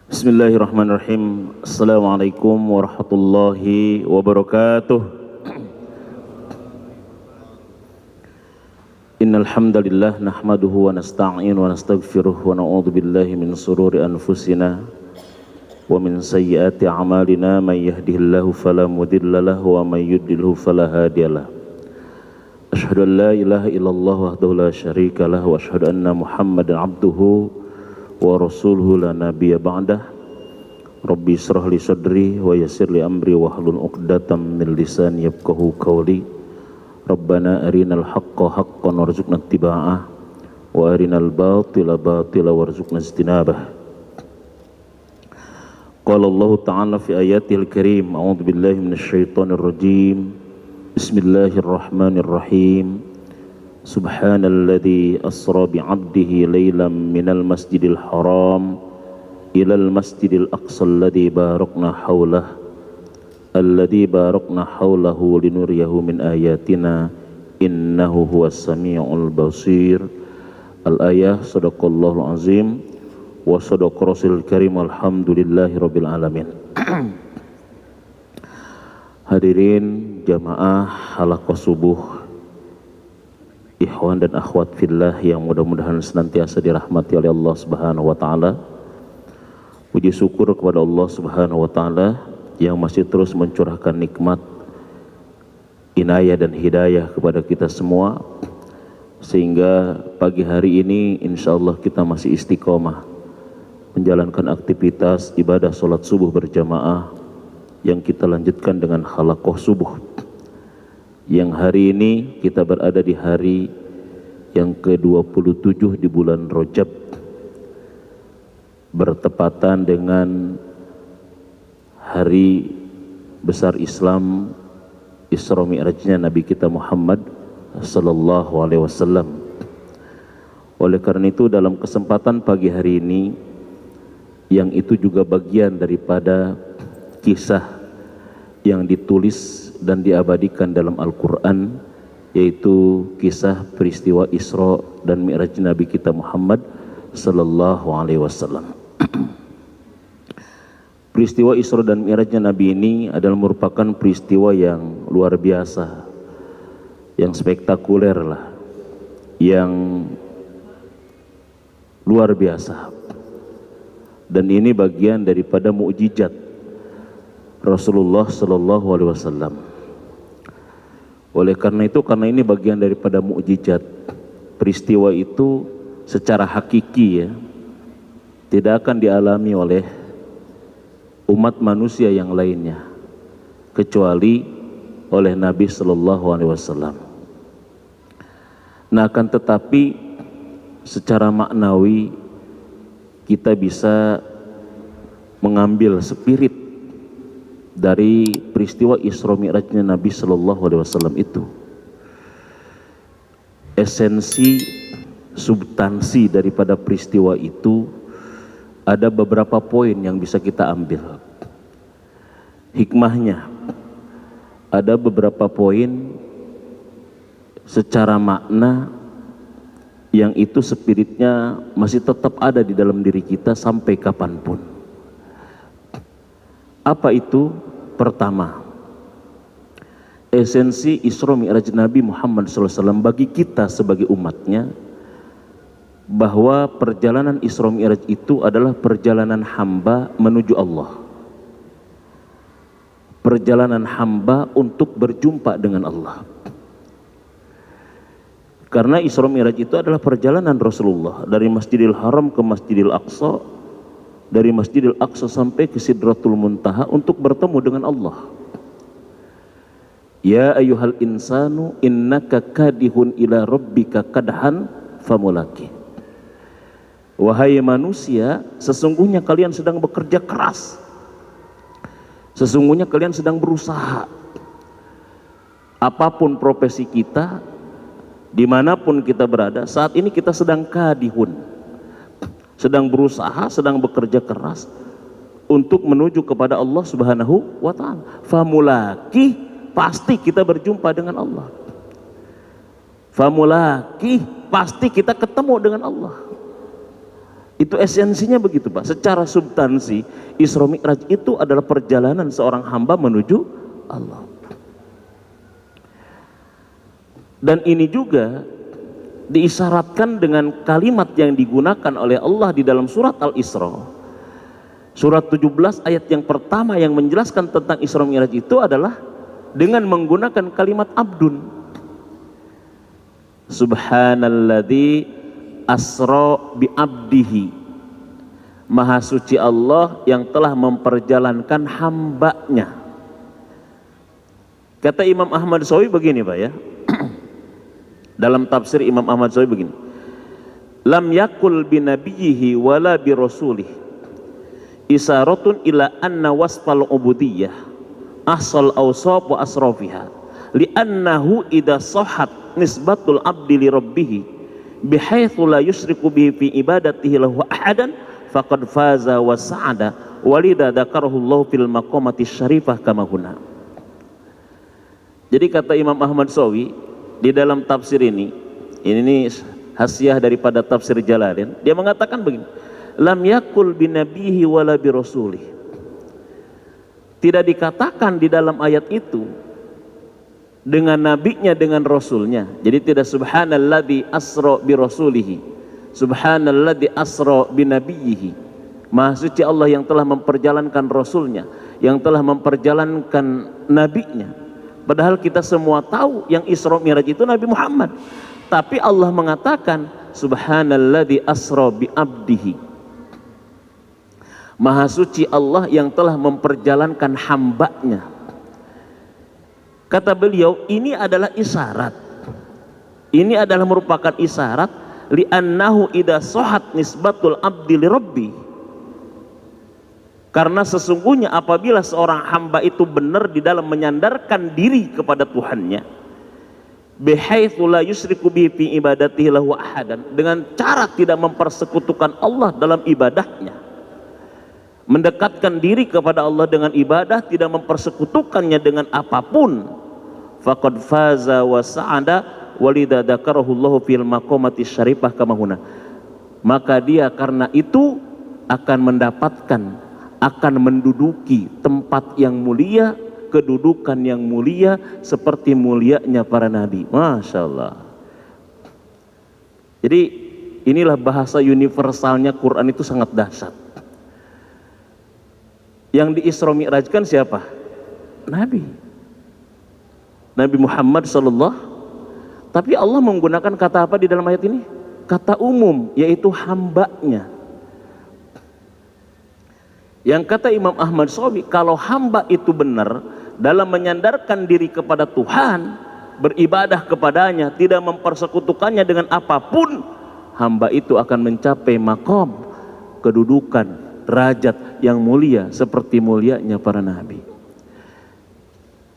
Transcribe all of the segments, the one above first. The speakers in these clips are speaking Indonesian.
Bismillahirrahmanirrahim. Assalamualaikum warahmatullahi wabarakatuh. Innal hamdalillah nahmaduhu wa nasta'inu wa nastaghfiruh wa na'udzu billahi min shururi anfusina wa min sayyiati a'malina may yahdihillahu fala mudilla lahu wa may yudlilhu fala hadiyalah. Asyhadu an la ilaha illallah wahdahu la syarika lah wa asyhadu anna Muhammadan abduhu wa rasuluhu la nabiyya ba'dah. Rabbi israh li sadri wa yassir li amri wahlul 'uqdatam min lisani yafqahu qawli. Rabbana arinal haqqa haqqan warzuqna ittiba'ah wa arinal batila batila warzuqna ijtinabah. Qala Allah ta'ala fi ayatil karim, a'udzu billahi minasy syaithanir rajim. Bismillahirrahmanirrahim. Subhanalladzi asra bi'abdihi laylan minal masjidil haram ilal masjidil aqsa alladzi barakna haulahu linuriyahu min ayatina innahu huwas sami'ul basir. Al-ayah. Sadaqallahul azim wa sadaqa rasulul karim. Alhamdulillahi rabbil alamin. Hadirin jamaah halaqah subuh, ikhwan dan akhwat fillah yang mudah-mudahan senantiasa dirahmati oleh Allah Subhanahu wa taala. Puji syukur kepada Allah Subhanahu wa taala yang masih terus mencurahkan nikmat, inayah dan hidayah kepada kita semua, sehingga pagi hari ini insyaallah kita masih istiqomah menjalankan aktivitas ibadah salat subuh berjamaah yang kita lanjutkan dengan halaqah subuh. Yang hari ini kita berada di hari yang ke-27 di bulan Rajab, bertepatan dengan hari besar Islam, Isra Mi'rajnya Nabi kita Muhammad sallallahu alaihi wasallam. Oleh karena itu dalam kesempatan pagi hari ini, yang itu juga bagian daripada kisah yang ditulis dan diabadikan dalam Al-Quran, yaitu kisah peristiwa Isra dan Mi'raj Nabi kita Muhammad sallallahu alaihi wasallam. Peristiwa Isra dan Mi'rajnya Nabi ini adalah merupakan peristiwa yang luar biasa, yang spektakuler lah, yang luar biasa. Dan ini bagian daripada mukjizat Rasulullah sallallahu alaihi wasallam. Oleh karena itu, karena ini bagian daripada mukjizat, peristiwa itu secara hakiki tidak akan dialami oleh umat manusia yang lainnya kecuali oleh Nabi sallallahu alaihi wasallam. Nah, akan tetapi secara maknawi kita bisa mengambil spirit dari peristiwa Isra Mi'rajnya Nabi sallallahu alaihi wasallam itu. Esensi, substansi daripada peristiwa itu ada beberapa poin yang bisa kita ambil. Hikmahnya ada beberapa poin secara makna yang itu spiritnya masih tetap ada di dalam diri kita sampai kapanpun. Apa itu? Pertama, esensi Isra Mi'raj Nabi Muhammad SAW bagi kita sebagai umatnya, bahwa perjalanan Isra Mi'raj itu adalah perjalanan hamba menuju Allah, perjalanan hamba untuk berjumpa dengan Allah. Karena Isra Mi'raj itu adalah perjalanan Rasulullah dari Masjidil Haram ke Masjidil Aqsa, dari Masjidil Aqsa sampai ke Sidratul Muntaha untuk bertemu dengan Allah. Ya ayyuhal insanu innaka kadihun ila rabbika kadhan famulaki. Wahai manusia, sesungguhnya kalian sedang bekerja keras, sesungguhnya kalian sedang berusaha. Apapun profesi kita, dimanapun kita berada, saat ini kita sedang kadihun, sedang berusaha, sedang bekerja keras untuk menuju kepada Allah Subhanahu wa ta'ala. Famulaki, pasti kita berjumpa dengan Allah. Famulaki, pasti kita ketemu dengan Allah. Itu esensinya begitu Pak. Secara substansi Isra Mi'raj itu adalah perjalanan seorang hamba menuju Allah. Dan ini juga diisyaratkan dengan kalimat yang digunakan oleh Allah di dalam surat Al-Isra. Surat 17 ayat yang pertama yang menjelaskan tentang Isra Mi'raj itu adalah dengan menggunakan kalimat abdun. Subhanalladzi asra bi abdihi. Maha suci Allah yang telah memperjalankan hambanya. Kata Imam Ahmad Shawi begini Pak ya. Dalam tafsir Imam Ahmad Shawi begini, lam yakul binabiyhi wala birasulih isaratun ila anna wasfal ubudiyah asal awsaf wa asrafiha li'annahu idha sahat nisbatul abdi li rabbih bihaitsu la yusyriku bihi fi ibadatihi lahu ahadan faqad faza wa sa'ada walidha dzakarahu Allah fil maqamati syarifah kama huna. Jadi kata Imam Ahmad Shawi di dalam tafsir ini hasiah daripada tafsir Jalalain, dia mengatakan begini, lam yakul binabihi wala birasulih. Tidak dikatakan di dalam ayat itu dengan nabinya dengan rasulnya. Jadi tidak subhanalladzi asra birasulihi, subhanalladzi asra binabiyhi. Maha suci Allah yang telah memperjalankan rasulnya, yang telah memperjalankan nabinya. Padahal kita semua tahu yang Isra Mi'raj itu Nabi Muhammad. Tapi Allah mengatakan subhanalladzi asra bi abdihi. Maha suci Allah yang telah memperjalankan hambanya. Kata beliau, ini adalah isyarat. Ini adalah merupakan isyarat li'annahu idza shahat nisbatul abdi li rabbi. Karena sesungguhnya apabila seorang hamba itu benar di dalam menyandarkan diri kepada Tuhannya, bihaitsu la yusyriku bihi fi ibadatihi lahu ahadan, dengan cara tidak mempersekutukan Allah dalam ibadahnya, mendekatkan diri kepada Allah dengan ibadah, tidak mempersekutukannya dengan apapun, faqad faza wa sa'ada walidha dzakarahu Allah fil maqamati syarifah kama huna. Maka dia karena itu akan mendapatkan, akan menduduki tempat yang mulia, kedudukan yang mulia seperti mulianya para nabi. Masya Allah. Jadi inilah bahasa universalnya Quran, itu sangat dahsyat. Yang di Isra Mi'rajkan siapa? Nabi Muhammad sallallahu. Tapi Allah menggunakan kata apa di dalam ayat ini? Kata umum, yaitu hambanya. Yang kata Imam Ahmad Shawi, kalau hamba itu benar dalam menyandarkan diri kepada Tuhan, beribadah kepadanya, tidak mempersekutukannya dengan apapun, hamba itu akan mencapai maqam, kedudukan, derajat yang mulia seperti mulianya para nabi.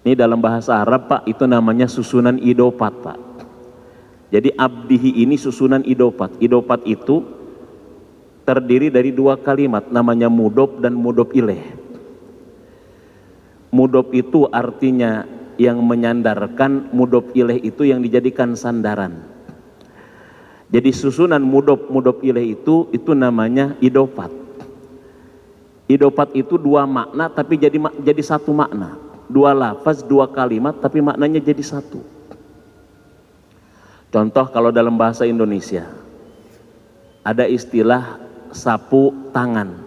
Ini dalam bahasa Arab Pak, itu namanya susunan idopat Pak. Jadi abdihi ini susunan idopat. Idopat itu terdiri dari dua kalimat, namanya mudhof dan mudhof ilaih. Mudhof itu artinya yang menyandarkan, mudhof ilaih itu yang dijadikan sandaran. Jadi susunan mudhof ilaih itu namanya idofat. Idofat itu dua makna tapi jadi satu makna. Dua lafaz, dua kalimat tapi maknanya jadi satu. Contoh kalau dalam bahasa Indonesia ada istilah sapu tangan.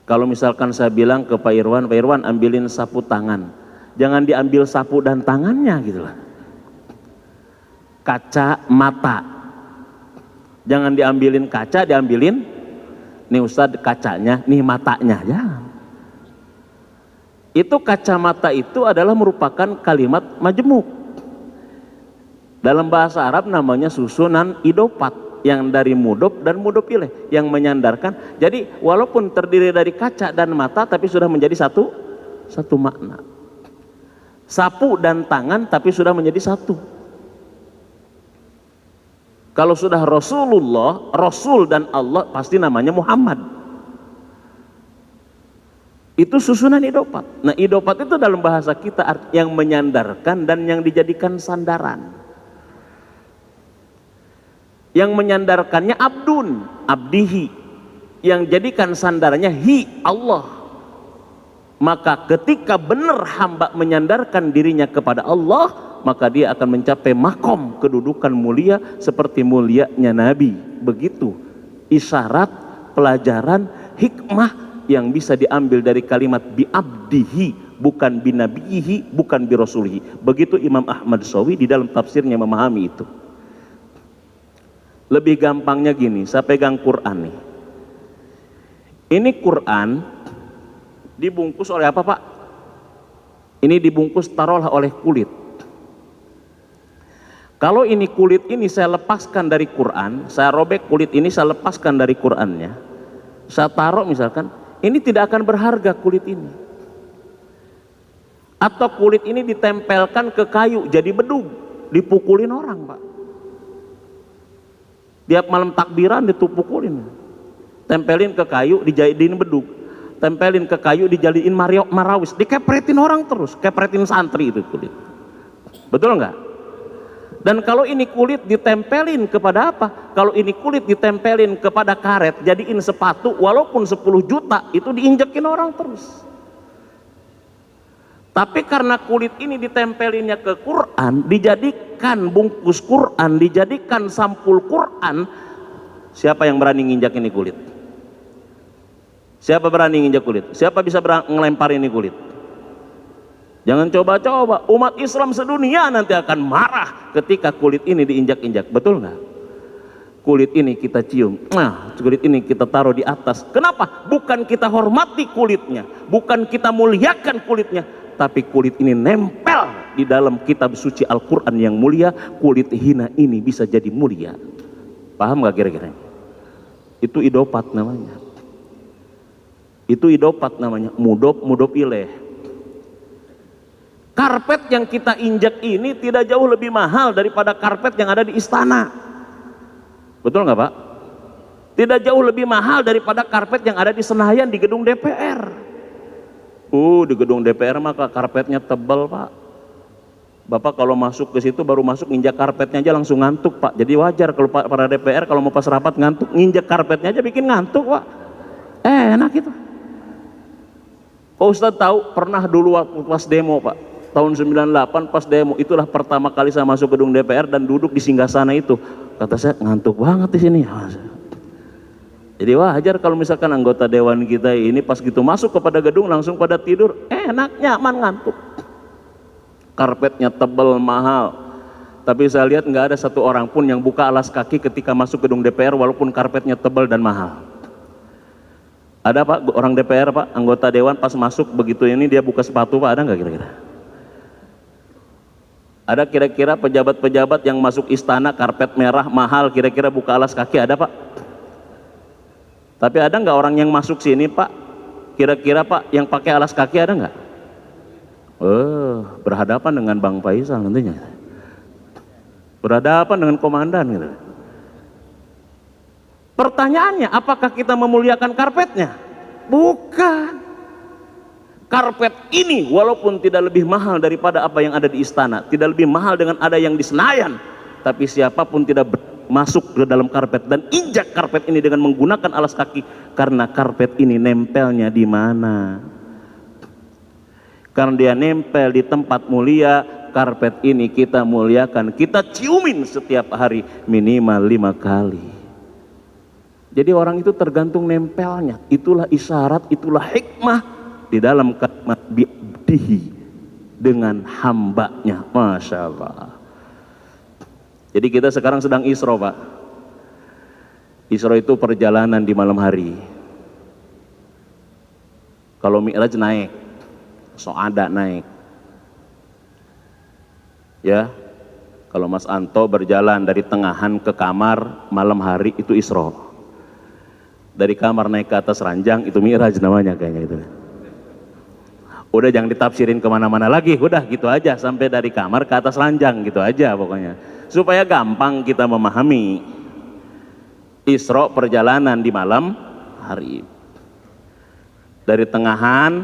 Kalau misalkan saya bilang ke Pak Irwan ambilin sapu tangan, jangan diambil sapu dan tangannya gitu lah. Kaca mata, jangan diambilin kaca, diambilin nih Ustadz kacanya, nih matanya, jangan. Itu kacamata itu adalah merupakan kalimat majemuk. Dalam bahasa Arab namanya susunan idopat, yang dari mudhof dan mudhof ilaih, yang menyandarkan. Jadi walaupun terdiri dari kaca dan mata tapi sudah menjadi satu makna. Sapu dan tangan tapi sudah menjadi satu. Kalau sudah Rasulullah, Rasul dan Allah, pasti namanya Muhammad. Itu susunan idopat. Nah idopat itu dalam bahasa kita yang menyandarkan dan yang dijadikan sandaran. Yang menyandarkannya abdun, abdihi. Yang jadikan sandarnya hi, Allah. Maka ketika benar hamba menyandarkan dirinya kepada Allah, maka dia akan mencapai makom kedudukan mulia seperti mulianya Nabi. Begitu isyarat, pelajaran, hikmah yang bisa diambil dari kalimat bi'abdihi, bukan binabihi, bukan birasulihi. Begitu Imam Ahmad Shawi di dalam tafsirnya memahami itu. Lebih gampangnya gini, saya pegang Quran nih. Ini Quran dibungkus oleh apa, Pak? Ini dibungkus taruhlah oleh kulit. Kalau ini kulit ini saya lepaskan dari Quran, saya robek kulit ini, saya lepaskan dari Qurannya, saya taruh misalkan, ini tidak akan berharga kulit ini. Atau kulit ini ditempelkan ke kayu jadi bedug, dipukulin orang, Pak. Tiap malam takbiran ditupukulin, tempelin ke kayu dijadiin bedug, tempelin ke kayu dijadiin marawis, dikepretin orang terus, kepretin santri itu kulit. Betul nggak? Dan kalau ini kulit ditempelin kepada apa? Kalau ini kulit ditempelin kepada karet, jadiin sepatu, walaupun 10 juta itu diinjekin orang terus. Tapi karena kulit ini ditempelinnya ke Quran, dijadikan bungkus Quran, dijadikan sampul Quran, siapa yang berani nginjak ini kulit? Siapa berani nginjak kulit? Siapa bisa ngelempar ini kulit? Jangan coba-coba, umat Islam sedunia nanti akan marah ketika kulit ini diinjak-injak. Betul nggak? Kulit ini kita cium, nah kulit ini kita taruh di atas. Kenapa? Bukan kita hormati kulitnya, bukan kita muliakan kulitnya, tapi kulit ini nempel di dalam kitab suci Al-Quran yang mulia. Kulit hina ini bisa jadi mulia. Paham nggak kira-kira? Itu idopat namanya. Itu idopat namanya, mudop ileh. Karpet yang kita injak ini tidak jauh lebih mahal daripada karpet yang ada di istana. Betul nggak, Pak? Tidak jauh lebih mahal daripada karpet yang ada di Senayan, di gedung DPR. Di gedung DPR maka karpetnya tebal, Pak. Bapak kalau masuk ke situ baru masuk nginjak karpetnya aja langsung ngantuk, Pak. Jadi wajar kalau para DPR kalau mau pas rapat ngantuk, nginjak karpetnya aja bikin ngantuk, Pak. Enak itu. Pak Ustadz tahu pernah dulu waktu pas demo, Pak. Tahun 98 pas demo, itulah pertama kali saya masuk gedung DPR dan duduk di singgasana itu. Kata saya, ngantuk banget di sini. Jadi wajar kalau misalkan anggota dewan kita ini pas gitu masuk kepada gedung langsung pada tidur, enak, nyaman, ngantuk. Karpetnya tebal, mahal. Tapi saya lihat nggak ada satu orang pun yang buka alas kaki ketika masuk gedung DPR walaupun karpetnya tebal dan mahal. Ada, Pak, orang DPR, Pak, anggota dewan pas masuk begitu ini dia buka sepatu, Pak, ada nggak kira-kira? Ada kira-kira pejabat-pejabat yang masuk istana karpet merah mahal kira-kira buka alas kaki, ada, Pak? Tapi ada nggak orang yang masuk sini, Pak, kira-kira, Pak, yang pakai alas kaki ada nggak? Berhadapan dengan Bang Faisal nantinya, berhadapan dengan komandan gitu. Pertanyaannya, apakah kita memuliakan karpetnya? Bukan. Karpet ini walaupun tidak lebih mahal daripada apa yang ada di istana, tidak lebih mahal dengan ada yang di Senayan, tapi siapapun tidak masuk ke dalam karpet dan injak karpet ini dengan menggunakan alas kaki, karena karpet ini nempelnya di mana? Karena dia nempel di tempat mulia, karpet ini kita muliakan, kita ciumin setiap hari minimal 5 kali. Jadi orang itu tergantung nempelnya. Itulah isyarat, itulah hikmah di dalam kalimat bi'abdihi, dengan hambanya. Masya Allah. Jadi kita sekarang sedang Isra, Pak. Isra itu perjalanan di malam hari. Kalau Mi'raj naik, So'ada naik. Ya, kalau Mas Anto berjalan dari tengahan ke kamar malam hari itu Isra. Dari kamar naik ke atas ranjang itu Mi'raj namanya kayaknya itu. Udah jangan ditafsirin kemana-mana lagi, udah gitu aja sampai dari kamar ke atas ranjang gitu aja pokoknya, supaya gampang kita memahami. Isra perjalanan di malam hari, dari tengahan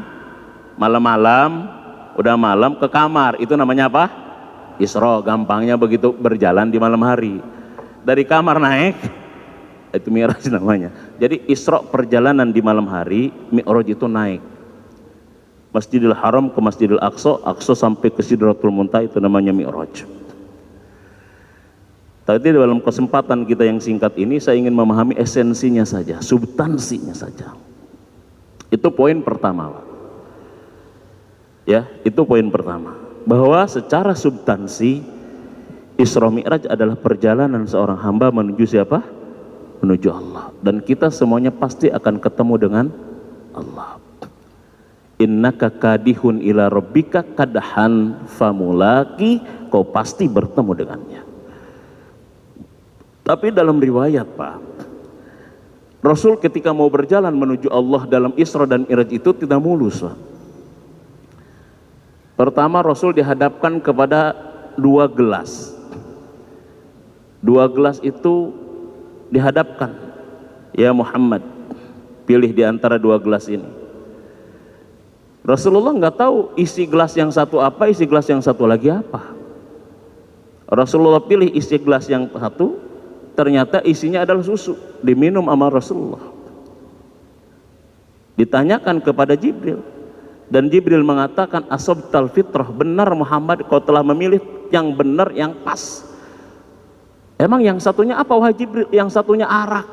malam-malam, udah malam ke kamar, itu namanya apa? Isra. Gampangnya begitu, berjalan di malam hari. dari kamar naik, itu Mi'raj namanya. Jadi Isra perjalanan di malam hari, Mi'raj itu naik Masjidil Haram ke Masjidil Aqsa, Aqsa sampai ke Sidratul Muntaha, itu namanya Mi'raj. Tadi dalam kesempatan kita yang singkat ini saya ingin memahami esensinya saja, substansinya saja. Itu poin pertama, Pak. Ya, itu poin pertama. Bahwa secara substansi Isra Mi'raj adalah perjalanan seorang hamba menuju siapa? Menuju Allah. Dan kita semuanya pasti akan ketemu dengan Allah. Innaka kadihun ila rabbika kadhan famulaki, kau pasti bertemu dengannya. Tapi dalam riwayat, Pak, Rasul ketika mau berjalan menuju Allah dalam Isra dan Mi'raj itu tidak mulus, Pak. Pertama, Rasul dihadapkan kepada 2 gelas. 2 gelas itu dihadapkan, ya Muhammad, pilih di antara 2 gelas ini. Rasulullah nggak tahu isi gelas yang satu apa, isi gelas yang satu lagi apa. Rasulullah pilih isi gelas yang satu, ternyata isinya adalah susu, diminum sama Rasulullah. Ditanyakan kepada Jibril, dan Jibril mengatakan, asabtal fitrah, benar Muhammad, kau telah memilih yang benar, yang pas. Emang yang satunya apa wahai Jibril? Yang satunya arak,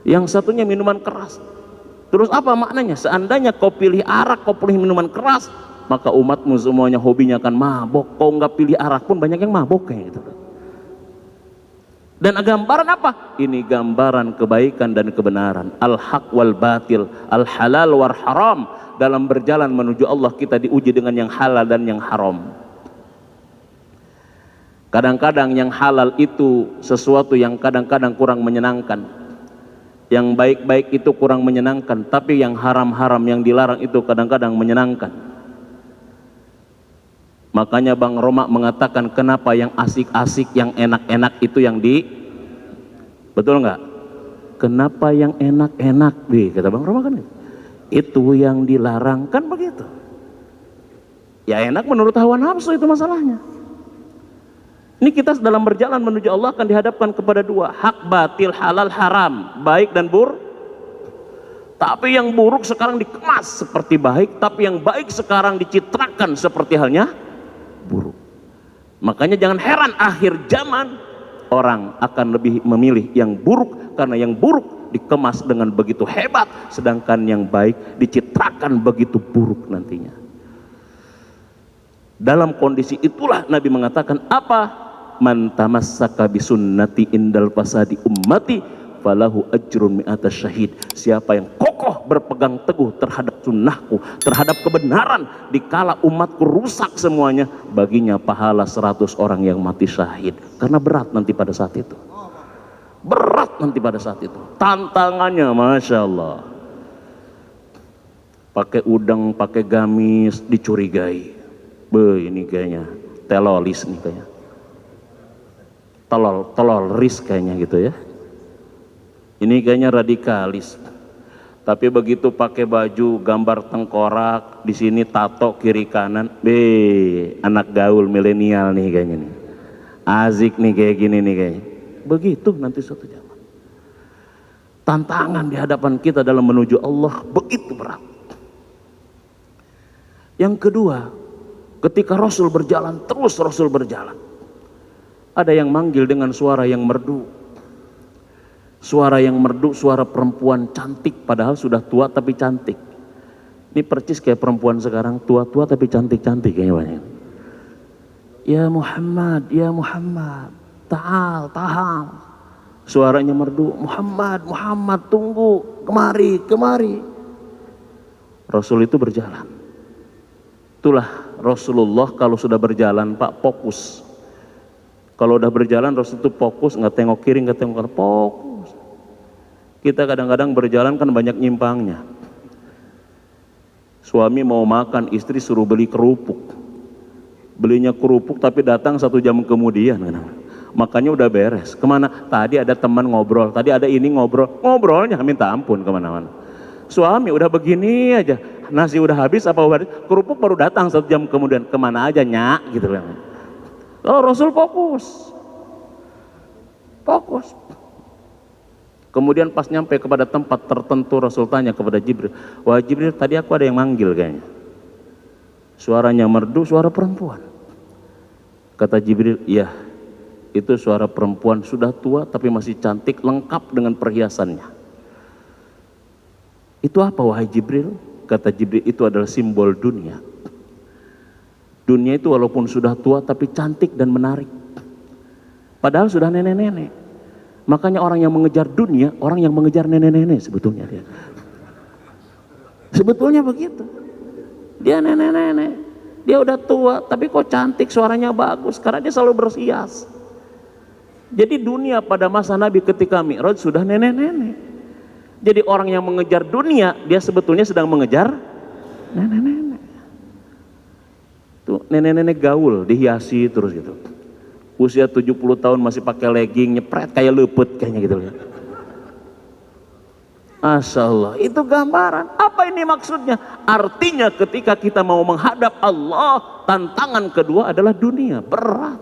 yang satunya minuman keras. Terus apa maknanya? Seandainya kau pilih arak, kau pilih minuman keras, maka umatmu semuanya hobinya akan mabok. Kau nggak pilih arak pun banyak yang mabok kayak gitu. Dan gambaran apa? Ini gambaran kebaikan dan kebenaran, al-haq wal batil, al-halal wal haram. Dalam berjalan menuju Allah kita diuji dengan yang halal dan yang haram. Kadang-kadang yang halal itu sesuatu yang kadang-kadang kurang menyenangkan, yang baik-baik itu kurang menyenangkan, tapi yang haram-haram yang dilarang itu kadang-kadang menyenangkan. Makanya Bang Roma mengatakan, kenapa yang asik-asik, yang enak-enak itu yang betul nggak? Kenapa yang enak-enak, kata Bang Roma kan itu yang dilarang, kan begitu. Ya enak menurut hawa nafsu, itu masalahnya. Ini kita dalam berjalan menuju Allah akan dihadapkan kepada 2, hak batil, halal haram, baik dan buruk. Tapi yang buruk sekarang dikemas seperti baik, tapi yang baik sekarang dicitrakan seperti halnya buruk. Makanya jangan heran akhir zaman orang akan lebih memilih yang buruk, karena yang buruk dikemas dengan begitu hebat, sedangkan yang baik dicitrakan begitu buruk nantinya. Dalam kondisi itulah Nabi mengatakan apa? Man tamassaka bisunnati indal fasadi ummati falahu ajrun mi'ata syahid. Siapa yang kokoh berpegang teguh terhadap sunnahku, terhadap kebenaran dikala umatku rusak semuanya, baginya pahala 100 orang yang mati syahid. Karena berat nanti pada saat itu. Berat nanti pada saat itu. Tantangannya Masya Allah. Pakai udang, pakai gamis, dicurigai. Ini kayaknya telolis nih kayaknya. Teloris kayaknya gitu ya. Ini kayaknya radikalis. Tapi begitu pakai baju gambar tengkorak, di sini tato kiri kanan, anak gaul milenial nih kayaknya nih. Azik nih kayak gini nih kayaknya. Begitu nanti suatu zaman. Tantangan di hadapan kita dalam menuju Allah begitu berat. Yang kedua, ketika Rasul berjalan, terus Rasul berjalan, ada yang manggil dengan suara yang merdu. Suara yang merdu, suara perempuan cantik, padahal sudah tua tapi cantik. Ini percis kayak perempuan sekarang, tua-tua tapi cantik-cantik kayaknya banyak. Ya Muhammad, ta'al. Suaranya merdu, Muhammad, tunggu, kemari. Rasul itu berjalan. Itulah Rasulullah kalau sudah berjalan, Pak, fokus. Kalau udah berjalan Rasul itu fokus, nggak tengok kiri, nggak tengok kanan, fokus. Kita kadang-kadang berjalan kan banyak nyimpangnya. Suami mau makan, istri suruh beli kerupuk. Belinya kerupuk tapi datang 1 jam kemudian. Makanya udah beres. Kemana? Tadi ada teman ngobrol, tadi ada ini ngobrolnya minta ampun kemana-mana. Suami udah begini aja, nasi udah habis apa udah, kerupuk baru datang 1 jam kemudian. Kemana aja nyak gitu. Oh, Rasul fokus. fokus. Kemudian pas nyampe kepada tempat tertentu, Rasul tanya kepada Jibril, wah Jibril, tadi aku ada yang manggil kayaknya, suaranya merdu, suara perempuan. Kata Jibril, iya, itu suara perempuan sudah tua tapi masih cantik, lengkap dengan perhiasannya. Itu apa wahai Jibril? Kata Jibril, itu adalah simbol dunia. Dunia itu walaupun sudah tua tapi cantik dan menarik, padahal sudah nenek-nenek. Makanya orang yang mengejar dunia, orang yang mengejar nenek-nenek sebetulnya dia. Sebetulnya begitu. Dia nenek-nenek, dia udah tua tapi kok cantik, suaranya bagus karena dia selalu berhias. Jadi dunia pada masa Nabi ketika Mi'raj sudah nenek-nenek. Jadi orang yang mengejar dunia, dia sebetulnya sedang mengejar nenek-nenek. Tuh nenek-nenek gaul, dihiasi terus gitu. Usia 70 tahun masih pakai legging, nyepret kayak lepet kayaknya gitu ya. Masya Allah, itu gambaran. Apa ini maksudnya? Artinya ketika kita mau menghadap Allah, tantangan kedua adalah dunia, berat.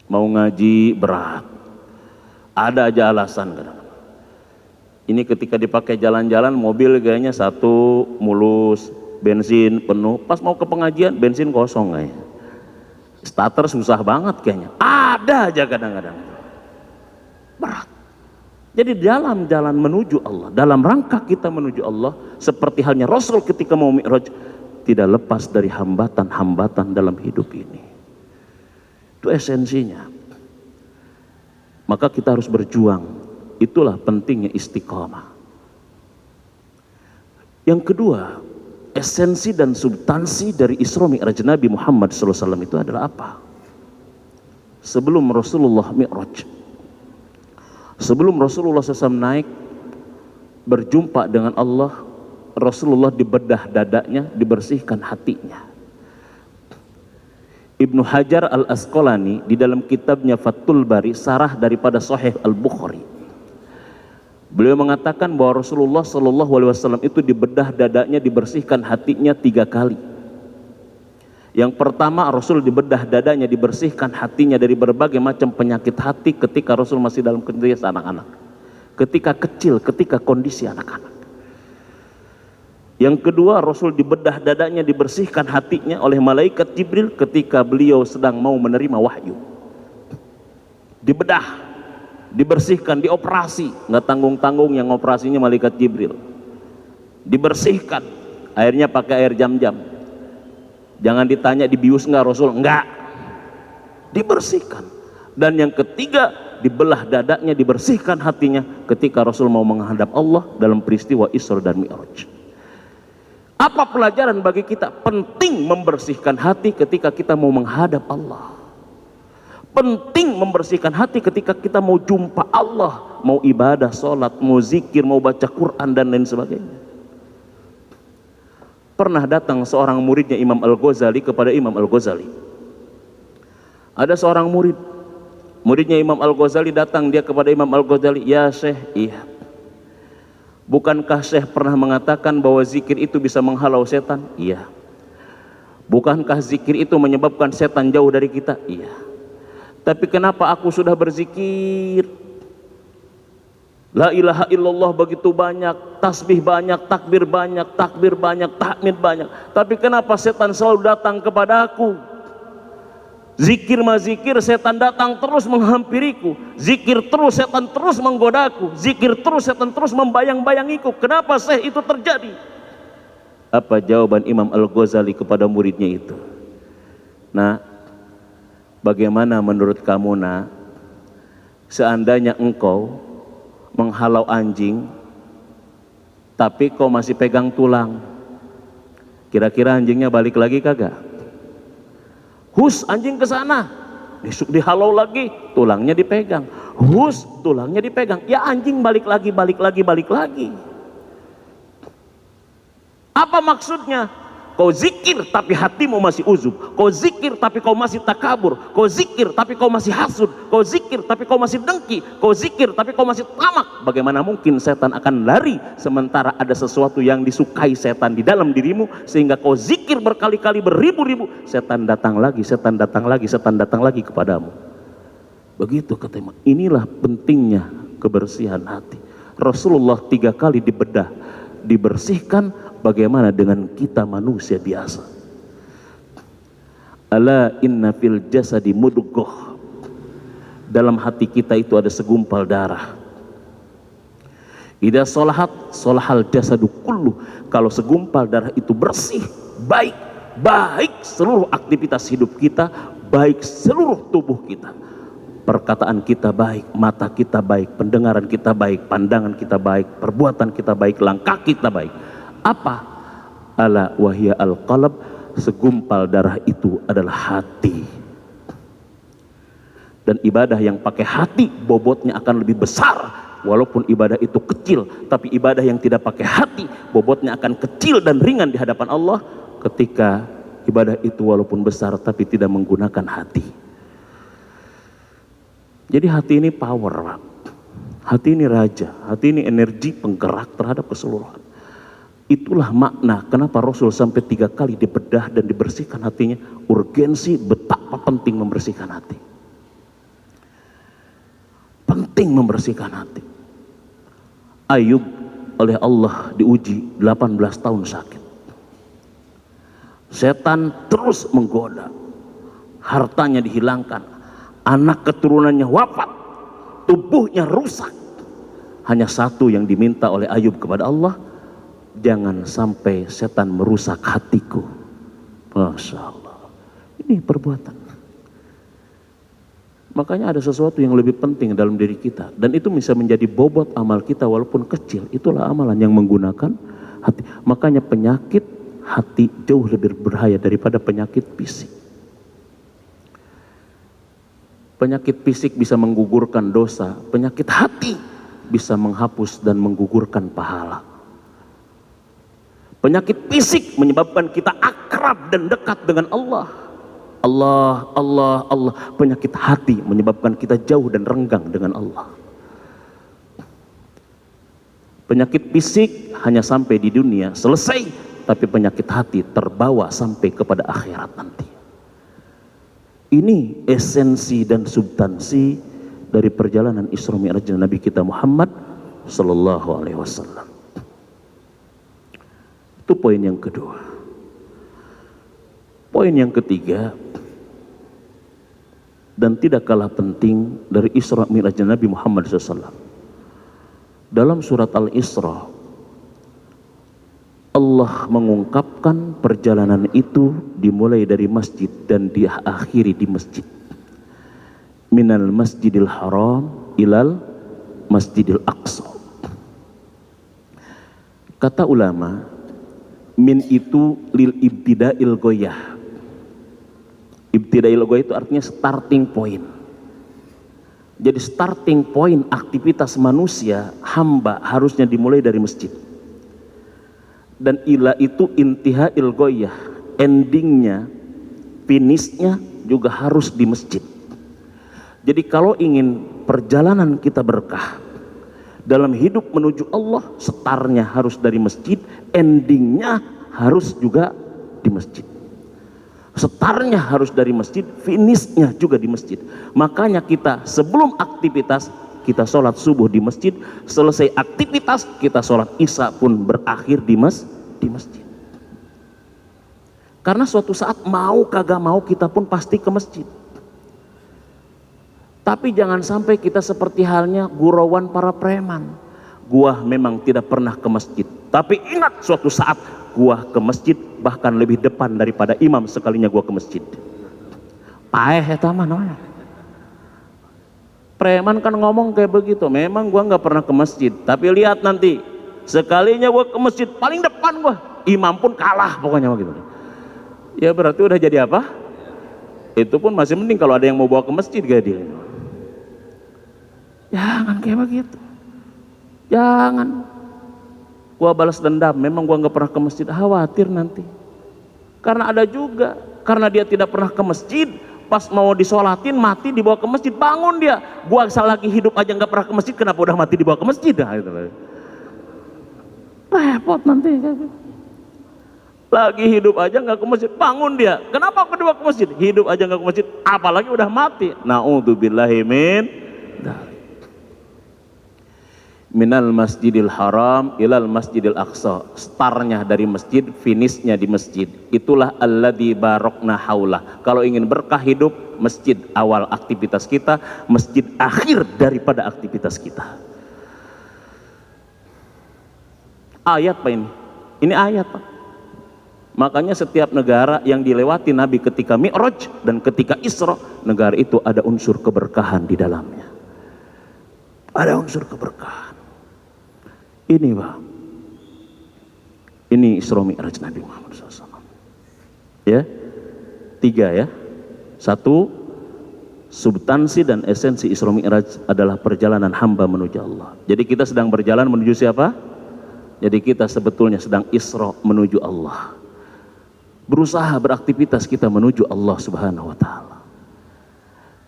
Mau ngaji, berat. Ada aja alasan kadang. Ini ketika dipakai jalan-jalan, mobil kayaknya satu mulus, bensin penuh, pas mau ke pengajian bensin kosong kayaknya, starter susah banget kayaknya, ada aja kadang-kadang berat. Jadi dalam jalan menuju Allah, dalam rangka kita menuju Allah, seperti halnya Rasul ketika mau Mi'raj, tidak lepas dari hambatan-hambatan dalam hidup ini. Itu esensinya. Maka kita harus berjuang. Itulah pentingnya istiqamah. Yang kedua, esensi dan substansi dari Isra Mi'raj Nabi Muhammad SAW itu adalah apa? Sebelum Rasulullah Mi'raj, sebelum Rasulullah SAW naik berjumpa dengan Allah, Rasulullah dibedah dadanya, dibersihkan hatinya. Ibnu Hajar Al-Asqalani di dalam kitabnya Fathul Bari, sarah daripada Sahih Al-Bukhari, beliau mengatakan bahwa Rasulullah SAW itu dibedah dadanya, dibersihkan hatinya 3 kali. Yang pertama, Rasul dibedah dadanya, dibersihkan hatinya dari berbagai macam penyakit hati ketika Rasul masih dalam kondisi anak-anak, ketika kecil, ketika kondisi anak-anak. Yang kedua, Rasul dibedah dadanya, dibersihkan hatinya oleh malaikat Jibril ketika beliau sedang mau menerima wahyu. Dibedah, dibersihkan, dioperasi, nggak tanggung-tanggung yang operasinya malaikat Jibril. Dibersihkan, airnya pakai air jam-jam. Jangan ditanya dibius nggak Rasul, nggak. Dibersihkan. Dan yang ketiga, dibelah dadanya, dibersihkan hatinya ketika Rasul mau menghadap Allah dalam peristiwa Isra dan Mi'raj. Apa pelajaran bagi kita? Penting membersihkan hati ketika kita mau menghadap Allah. Penting membersihkan hati ketika kita mau jumpa Allah, mau ibadah, sholat, mau zikir, mau baca Quran dan lain sebagainya. Pernah datang seorang muridnya Imam Al-Ghazali kepada Imam Al-Ghazali. Ada seorang muridnya Imam Al-Ghazali datang dia kepada Imam Al-Ghazali, ya Syekh, iya. Bukankah Syekh pernah mengatakan bahwa zikir itu bisa menghalau setan? Iya. Bukankah zikir itu menyebabkan setan jauh dari kita? Iya. Tapi kenapa aku sudah berzikir, la ilaha illallah begitu banyak, tasbih banyak, takbir banyak, tahmid banyak, tapi kenapa setan selalu datang kepada aku? Zikir mah zikir, setan datang terus menghampiriku. Zikir terus, setan terus menggodaku. Zikir terus, setan terus membayang-bayangiku. Kenapa Syekh itu terjadi? Apa jawaban Imam Al-Ghazali kepada muridnya itu? Nah, bagaimana menurut kamu, nak, seandainya engkau menghalau anjing tapi kau masih pegang tulang, kira-kira anjingnya balik lagi kagak? Hus, anjing ke sana, besok dihalau lagi, tulangnya dipegang. Hus, tulangnya dipegang, ya anjing balik lagi. Apa maksudnya? Kau zikir tapi hatimu masih uzub. Kau zikir tapi kau masih takabur. Kau zikir tapi kau masih hasud. Kau zikir tapi kau masih dengki. Kau zikir tapi kau masih tamak. Bagaimana mungkin setan akan lari sementara ada sesuatu yang disukai setan di dalam dirimu, sehingga kau zikir berkali-kali, beribu-ribu, setan datang lagi, setan datang lagi, setan datang lagi kepadamu. Begitu kata Imam. Inilah pentingnya kebersihan hati. Rasulullah 3 kali dibedah, dibersihkan. Bagaimana dengan kita manusia biasa? Ala inna fil jasadi mudghah. Dalam hati kita itu ada segumpal darah. Idza sholahat sholahal jasadu kullu. Kalau segumpal darah itu bersih, baik seluruh aktivitas hidup kita, baik seluruh tubuh kita. Perkataan kita baik, mata kita baik, pendengaran kita baik, pandangan kita baik, perbuatan kita baik, langkah kita baik. Apa? Ala wahya al-qalb, segumpal darah itu adalah hati. Dan ibadah yang pakai hati bobotnya akan lebih besar. Walaupun ibadah itu kecil, tapi ibadah yang tidak pakai hati bobotnya akan kecil dan ringan di hadapan Allah. Ketika ibadah itu walaupun besar tapi tidak menggunakan hati. Jadi hati ini power, Pak. Hati ini raja, hati ini energi penggerak terhadap keseluruhan. Itulah makna kenapa Rasul sampai 3 kali dibedah dan dibersihkan hatinya. Urgensi betapa penting membersihkan hati. Penting membersihkan hati. Ayub oleh Allah diuji 18 tahun sakit. Setan terus menggoda. Hartanya dihilangkan. Anak keturunannya wafat. Tubuhnya rusak. Hanya satu yang diminta oleh Ayub kepada Allah. Jangan sampai setan merusak hatiku. Masya Allah. Ini perbuatan. Makanya ada sesuatu yang lebih penting dalam diri kita. Dan itu bisa menjadi bobot amal kita walaupun kecil. Itulah amalan yang menggunakan hati. Makanya penyakit hati jauh lebih berbahaya daripada penyakit fisik. Penyakit fisik bisa menggugurkan dosa. Penyakit hati bisa menghapus dan menggugurkan pahala. Penyakit fisik menyebabkan kita akrab dan dekat dengan Allah. Allah. Penyakit hati menyebabkan kita jauh dan renggang dengan Allah. Penyakit fisik hanya sampai di dunia selesai, tapi penyakit hati terbawa sampai kepada akhirat nanti. Ini esensi dan substansi dari perjalanan Isra Mi'raj Nabi kita Muhammad sallallahu alaihi wasallam. Itu poin yang kedua. Poin yang ketiga, dan tidak kalah penting dari Isra Mi'raj Nabi Muhammad SAW. Dalam surat Al-Isra, Allah mengungkapkan perjalanan itu dimulai dari masjid dan diakhiri di masjid. Minal masjidil haram ilal masjidil aqsa. Kata ulama, min itu lil ibtida'il goyah. Ibtida'il goyah itu artinya starting point. Jadi starting point aktivitas manusia, hamba harusnya dimulai dari masjid. Dan ila itu intiha'il goyah, endingnya, finishnya juga harus di masjid. Jadi kalau ingin perjalanan kita berkah dalam hidup menuju Allah, startnya harus dari masjid, endingnya harus juga di masjid. Startnya harus dari masjid, finishnya juga di masjid. Makanya kita sebelum aktivitas kita sholat subuh di masjid, selesai aktivitas kita sholat isya pun berakhir di masjid. Karena suatu saat mau kagak mau kita pun pasti ke masjid. Tapi jangan sampai kita seperti halnya gurauan para preman. Gua memang tidak pernah ke masjid, tapi ingat suatu saat gua ke masjid bahkan lebih depan daripada imam sekalinya gua ke masjid. Paeh eta mah namanya. Preman kan ngomong kayak begitu. Memang gua nggak pernah ke masjid, tapi lihat nanti sekalinya gua ke masjid paling depan gua, imam pun kalah pokoknya begitu. Ya berarti udah jadi apa? Itu pun masih mending kalau ada yang mau bawa ke masjid gak dia. Jangan kayak begitu. Jangan. Gua balas dendam, memang gua nggak pernah ke masjid, khawatir nanti. Karena ada juga, karena dia tidak pernah ke masjid, pas mau disolatin mati dibawa ke masjid, bangun dia. Gua asal lagi hidup aja nggak pernah ke masjid, kenapa udah mati dibawa ke masjid? Nah, gitu. Repot nanti. Lagi hidup aja nggak ke masjid, bangun dia. Kenapa kedua ke masjid? Hidup aja nggak ke masjid, apalagi udah mati. Na'udzubillahi min minal masjidil haram ilal masjidil aqsa. Startnya dari masjid, finishnya di masjid. Itulah alladzi barokna haulah. Kalau ingin berkah hidup, masjid awal aktivitas kita, masjid akhir daripada aktivitas kita. Ayat Pak ini. Ini ayat Pak. Makanya setiap negara yang dilewati Nabi ketika Mi'raj dan ketika Isra, negara itu ada unsur keberkahan di dalamnya. Ada unsur keberkahan. Ini Pak, ini Isra Mi'raj Nabi Muhammad SAW. Ya, 3 ya. 1, substansi dan esensi Isra Mi'raj adalah perjalanan hamba menuju Allah. Jadi kita sedang berjalan menuju siapa? Jadi kita sebetulnya sedang Isra menuju Allah. Berusaha beraktivitas kita menuju Allah Subhanahu wa Ta'ala.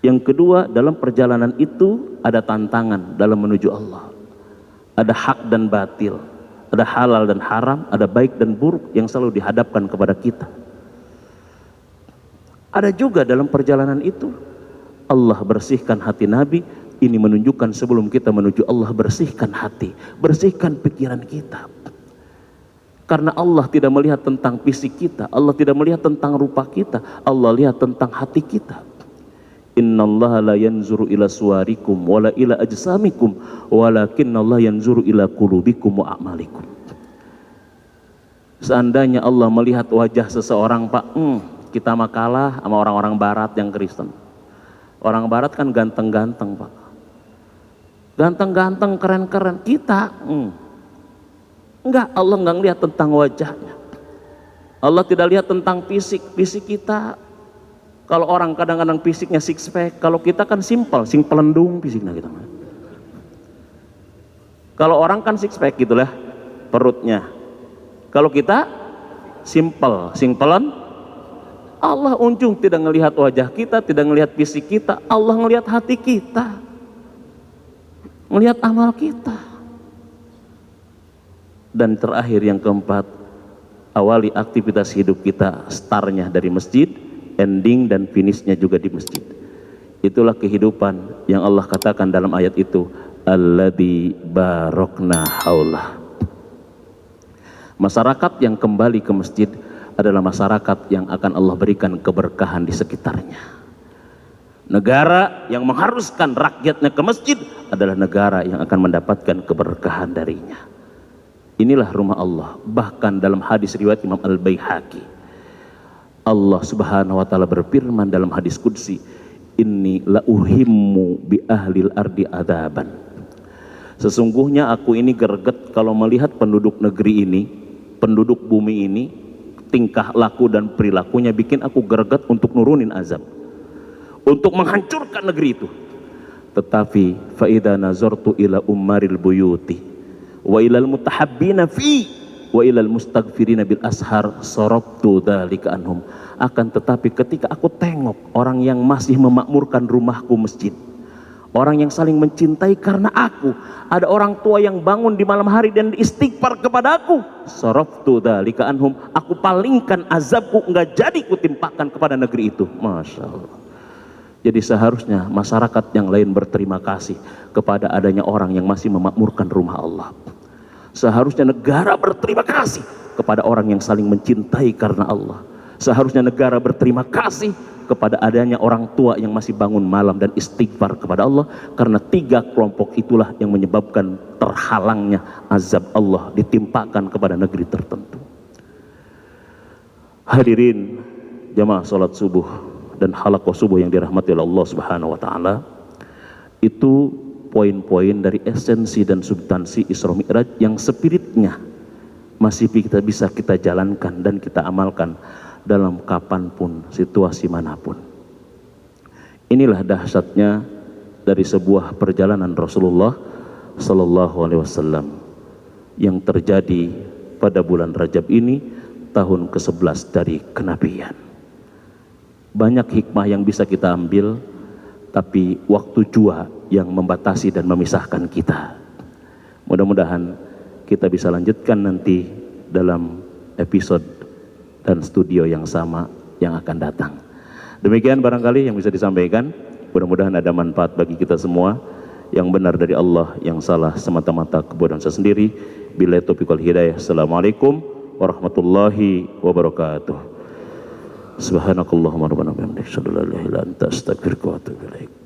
Yang kedua, dalam perjalanan itu ada tantangan dalam menuju Allah. Ada hak dan batil, ada halal dan haram, ada baik dan buruk yang selalu dihadapkan kepada kita. Ada juga dalam perjalanan itu Allah bersihkan hati Nabi. Ini menunjukkan sebelum kita menuju Allah, bersihkan hati, bersihkan pikiran kita. Karena Allah tidak melihat tentang fisik kita, Allah tidak melihat tentang rupa kita, Allah lihat tentang hati kita. Innallaha la yanzuru ila suwarikum wala ila ajsamikum walakinnallaha yanzuru ila qulubikum wa a'malikum. Seandainya Allah melihat wajah seseorang Pak, kita mah kalah sama orang-orang barat yang Kristen. Orang barat kan ganteng-ganteng Pak, ganteng-ganteng, keren-keren. Kita enggak, Allah enggak lihat tentang wajahnya. Allah tidak lihat tentang fisik kita. Kalau orang kadang-kadang fisiknya six pack, kalau kita kan simple lendung fisiknya kita. Kalau orang kan six pack gitulah perutnya. Kalau kita simplean. Allah unjung tidak ngelihat wajah kita, tidak ngelihat fisik kita, Allah ngelihat hati kita, ngelihat amal kita. Dan terakhir yang keempat, awali aktivitas hidup kita startnya dari masjid, ending dan finishnya juga di masjid. Itulah kehidupan yang Allah katakan dalam ayat itu, alladzi barokna haulah. Masyarakat yang kembali ke masjid adalah masyarakat yang akan Allah berikan keberkahan di sekitarnya. Negara yang mengharuskan rakyatnya ke masjid adalah negara yang akan mendapatkan keberkahan darinya. Inilah rumah Allah. Bahkan dalam hadis riwayat Imam Al-Baihaqi, Allah Subhanahu wa Ta'ala berfirman dalam hadis qudsi, inni la uhimmu bi ahlil ardi adaban. Sesungguhnya aku ini greget kalau melihat penduduk negeri ini, penduduk bumi ini, tingkah laku dan perilakunya bikin aku greget untuk nurunin azab, untuk menghancurkan negeri itu. Tetapi fa idza nazartu ila ummaril buyuti wa ilal mutahabbina fi wa ilal mustaghfirina bil ashar sarabtu dzalika anhum. Akan tetapi ketika aku tengok orang yang masih memakmurkan rumahku masjid, orang yang saling mencintai karena aku, ada orang tua yang bangun di malam hari dan istighfar kepada aku, sarabtu dzalika anhum, aku palingkan azabku, enggak jadi kutimpakan kepada negeri itu. Masya Allah. Jadi seharusnya masyarakat yang lain berterima kasih kepada adanya orang yang masih memakmurkan rumah Allah. Seharusnya negara berterima kasih kepada orang yang saling mencintai karena Allah. Seharusnya negara berterima kasih kepada adanya orang tua yang masih bangun malam dan istighfar kepada Allah. Karena 3 kelompok itulah yang menyebabkan terhalangnya azab Allah ditimpakan kepada negeri tertentu. Hadirin jamaah salat subuh dan halaqah subuh yang dirahmati oleh Allah Subhanahu wa Ta'ala, itu poin-poin dari esensi dan substansi Isra Mi'raj yang spiritnya masih bisa kita jalankan dan kita amalkan dalam kapanpun, situasi manapun. Inilah dahsyatnya dari sebuah perjalanan Rasulullah Sallallahu Alaihi Wasallam yang terjadi pada bulan Rajab ini, tahun ke-11 dari kenabian. Banyak hikmah yang bisa kita ambil, tapi waktu jua yang membatasi dan memisahkan kita. Mudah-mudahan kita bisa lanjutkan nanti dalam episode dan studio yang sama yang akan datang. Demikian barangkali yang bisa disampaikan. Mudah-mudahan ada manfaat bagi kita semua. Yang benar dari Allah, yang salah semata-mata kebodohan saya sendiri. Billahi taufiq wal hidayah. Assalamualaikum warahmatullahi wabarakatuh. Subhanakallahumma rabbana bihamdika asyhadu an la ilaha illa anta astaghfiruka wa atubu ilaik.